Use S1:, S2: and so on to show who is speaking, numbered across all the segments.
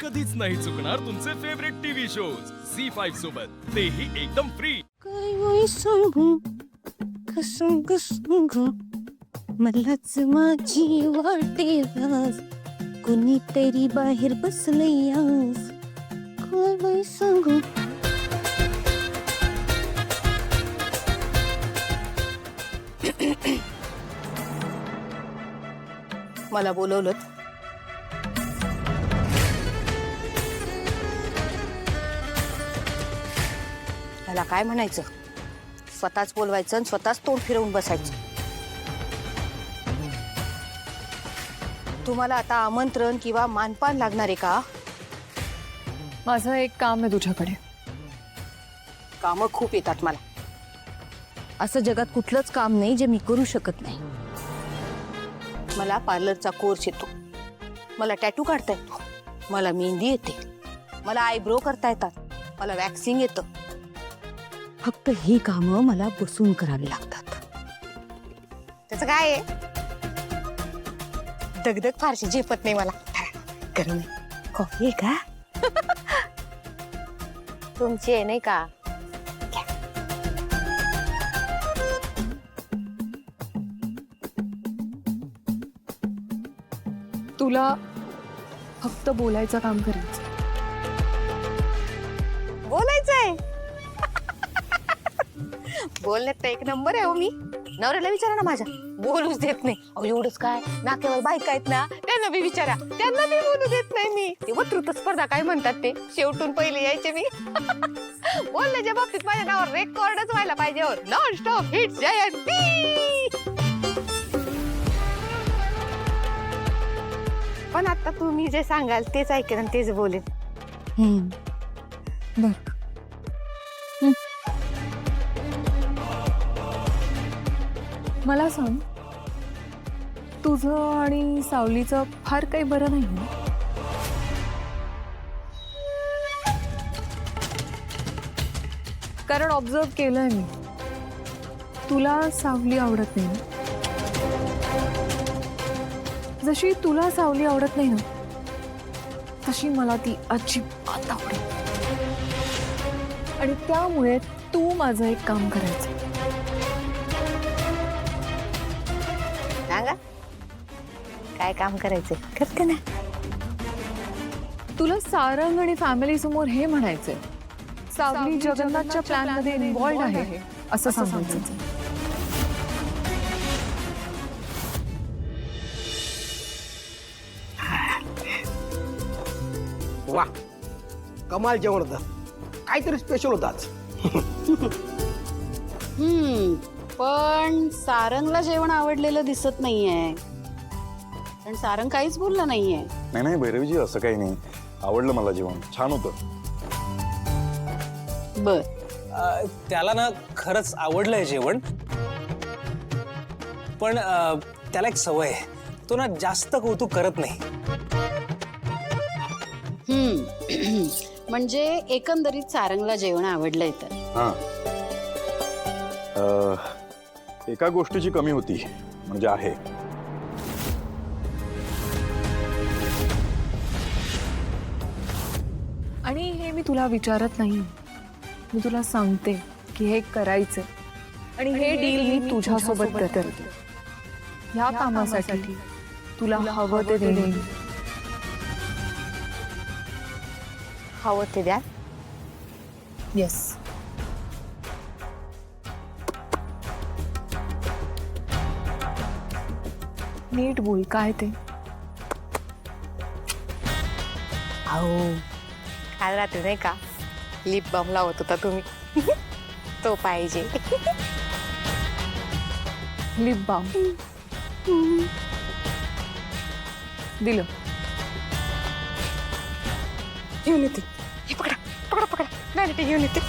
S1: कधीच नाही चुकणार तुमचे फेवरेट टीव्ही शोज झी5 सोबत, तेही एकदम फ्री.
S2: काय सांगू कसं सांगू मलाच माझी वाटे आज कुणीतरी बाहेर बसलंय आज काय सांगू. मला बोलवलं त्याला काय म्हणायचं, स्वतःच बोलवायचं आणि स्वतःच तोंड फिरवून बसायचं. तुम्हाला आता आमंत्रण किंवा मानपान लागणार आहे का?
S3: माझं एक काम आहे तुझ्याकडे.
S2: कामं खूप येतात मला. असं जगात कुठलंच काम नाही जे मी करू शकत नाही. मला पार्लरचा कोर्स येतो, मला टॅटू काढता येतो, मला मेहंदी येते, मला आयब्रो करता येतात, मला वॅक्सिंग येतं. फक्त ही कामं मला बसून करावी लागतात. त्याचं काय आहे, दगदग फारशी झेपत नाही मला. गरम कॉफी आहे का? तुमची आहे नाही का?
S3: तुला फक्त बोलायचं काम करायचं.
S2: बोलायचंय? बोलण्यात तर एक नंबर आहे हो मी. नवऱ्याला विचारा ना माझ्या, बोलूच देत नाही. अहो एवढंच काय, नाक्यावर बायका आहेत ना त्यांना बी विचारा, त्यांना बी बोलू देत नाही मी. ते वक्तृत्व स्पर्धा काय म्हणतात ते, शेवटून पहिले यायचे मी. बोलण्याच्या बाबतीत माझ्या नावावर रेकॉर्डच व्हायला पाहिजे. नॉन स्टॉप हिट्स जयंती. पण आता तुम्ही जे सांगाल तेच ऐकेन आणि तेच बोलेन.
S3: बर, मला सांग, तुझं आणि सावलीचं फार काही बरं नाही ना? कारण ऑब्झर्व केलंय मी, तुला सावली आवडत नाही ना. जशी तुला सावली आवडत नाही ना, तशी मला ती अजिबात आवडत. आणि त्यामुळे तू माझं एक काम करायचं.
S2: सांगा काय काम करायचं, करते ना.
S3: तुला सारंग आणि फॅमिली समोर हे म्हणायचंय, सावली जगन्नाथच्या प्लॅन मध्ये इन्व्हॉल्ड आहे असं सांगायचं.
S4: वा, कमाल जेवण होतं. काहीतरी स्पेशल होतं आज.
S5: पण सारंगला जेवण आवडलेलं दिसत नाहीये. पण सारंग काहीच बोलला नाहीये.
S6: नाही नाही भैरवीजी, असं काही नाही. आवडलं मला जेवण, छान होतं.
S5: बर,
S7: त्याला ना खरंच आवडलंय जेवण, पण त्याला एक सवय आहे, तो ना जास्त कौतुक करत नाही.
S5: म्हणजे एकंदरीत सारंगला जेवण आवडलंय तर.
S6: हां, एका गोष्टीची कमी होती, म्हणजे आहे.
S3: आणि हे मी तुला विचारत नाही, मी तुला सांगते की हे करायचं. आणि हे डील मी तुझ्यासोबत करते. ह्या कामासाठी तुला हवं ते देणे.
S2: हवं ते द्या.
S3: येस. नीट बोल, काय ते?
S2: अहो काल रात्री नाही का लिप बाम लावत होता तुम्ही, तो पाहिजे.
S3: लिप बाम दिलं.
S2: घेऊन येते. हे पकडा पकडा पकडा, व्हॅनिटी घेऊन येते.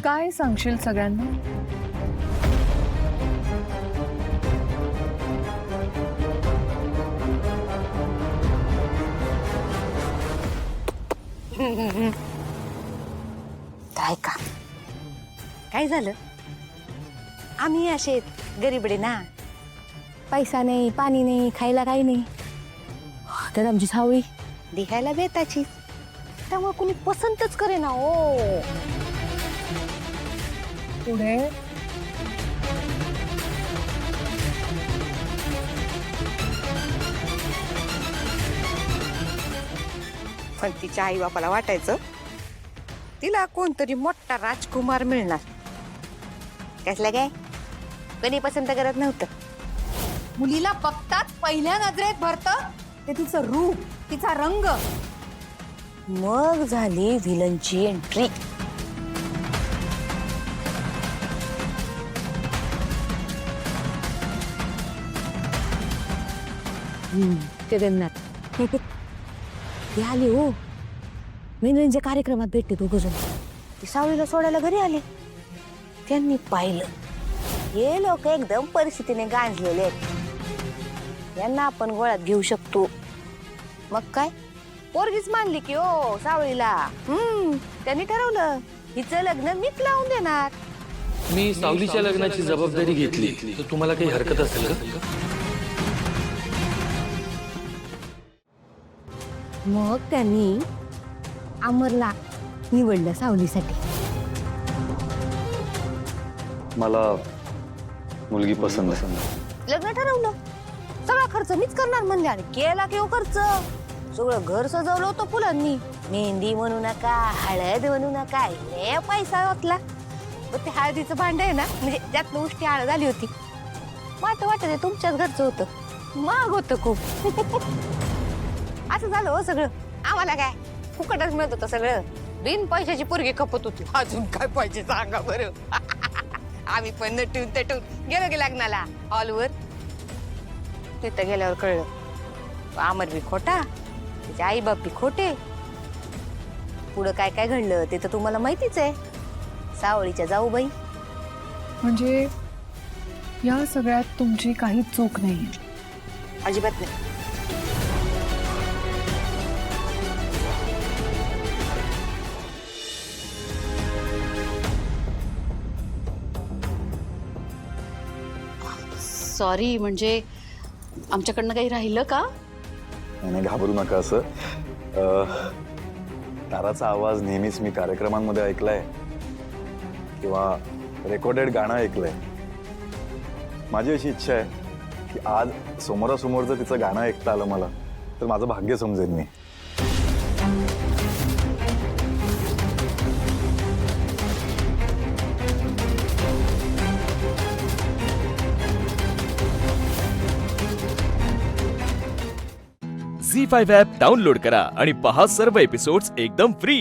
S3: काय सांगशील सगळ्यांना?
S2: काय का काय झालं? आम्ही असे गरीबडे ना, पैसा नाही, पाणी नाही, खायला काही नाही. तर आमची सावळी दिखायला बेताची, त्यामुळे कोणी पसंतच करे ना. ओ
S3: पुढे
S2: पण तिच्या आई बापाला वाटायचं तिला कोणतरी मोठा राजकुमार मिळणार. कसलं काय कधी पसंत करत नव्हतं. मुलीला बघतात पहिल्या नजरेत भरतं ते तिचं रूप, तिचा रंग. मग झाली व्हिलनची एंट्री. ते देणार ते आले हो. मेनूंच्या कार्यक्रमात भेटते दोघं जण. ती सावळीला सोडायला घरी आले. त्यांनी पाहिलं हे लोक एकदम परिस्थितीने गांजलेले आहेत, यांना आपण गोळ्यात घेऊ शकतो. मग काय पोरगीच मानली की ओ सावळीला. त्यांनी ठरवलं हिचं लग्न मीच लावून देणार.
S8: मी सावलीच्या लग्नाची जबाबदारी घेतली तर तुम्हाला काही हरकत असेल का?
S2: मग त्यांनी अमरला निवडलं सावलीसाठी.
S6: मला मुलगी पसंत आहे.
S2: लग्न ठरवलं, सगळा खर्च मीच करणार म्हणले. आणि केला किंवा खर्च सगळं घर सजवलं होतं फुलांनी. मेहंदी म्हणू नका, हळद म्हणू नका, हे पैसा वाचला. पण ते हळदीचं भांड आहे ना, म्हणजे त्यात उष्टी हळद आली होती. मला वाटत तुमच्याच घरचं होतं, महाग होतं खूप. असं झालं हो सगळं. आम्हाला काय फुकटच मिळत होतं सगळं. बिन पैशाची पोरगी खपत होती. अजून काय पाहिजे सांगा बरं. आम्ही पण नटून तटून गेलो की लग्नाला हॉलवर. तिथं गेल्यावर कळलं अमर बी खोटा, तिचे आई बाप बी खोटे. पुढं काय काय घडलं ते तर तुम्हाला माहितीच आहे. सावळीच्या जाऊबाई.
S3: म्हणजे या सगळ्यात तुमची काही चूक नाही.
S2: अजिबात नाही.
S5: सॉरी, म्हणजे आमच्याकडनं काही राहिलं का?
S6: आणि घाबरू नका. असं ताराचा आवाज नेहमीच मी कार्यक्रमांमध्ये ऐकलाय किंवा रेकॉर्डेड गाणं ऐकलंय. माझी अशी इच्छा आहे की आज समोरासमोर जर तिचं गाणं ऐकता आलं मला तर माझं भाग्य समजेल मी.
S1: झी5 ॲप डाउनलोड करा आणि पहा सर्व एपिसोड्स एकदम फ्री.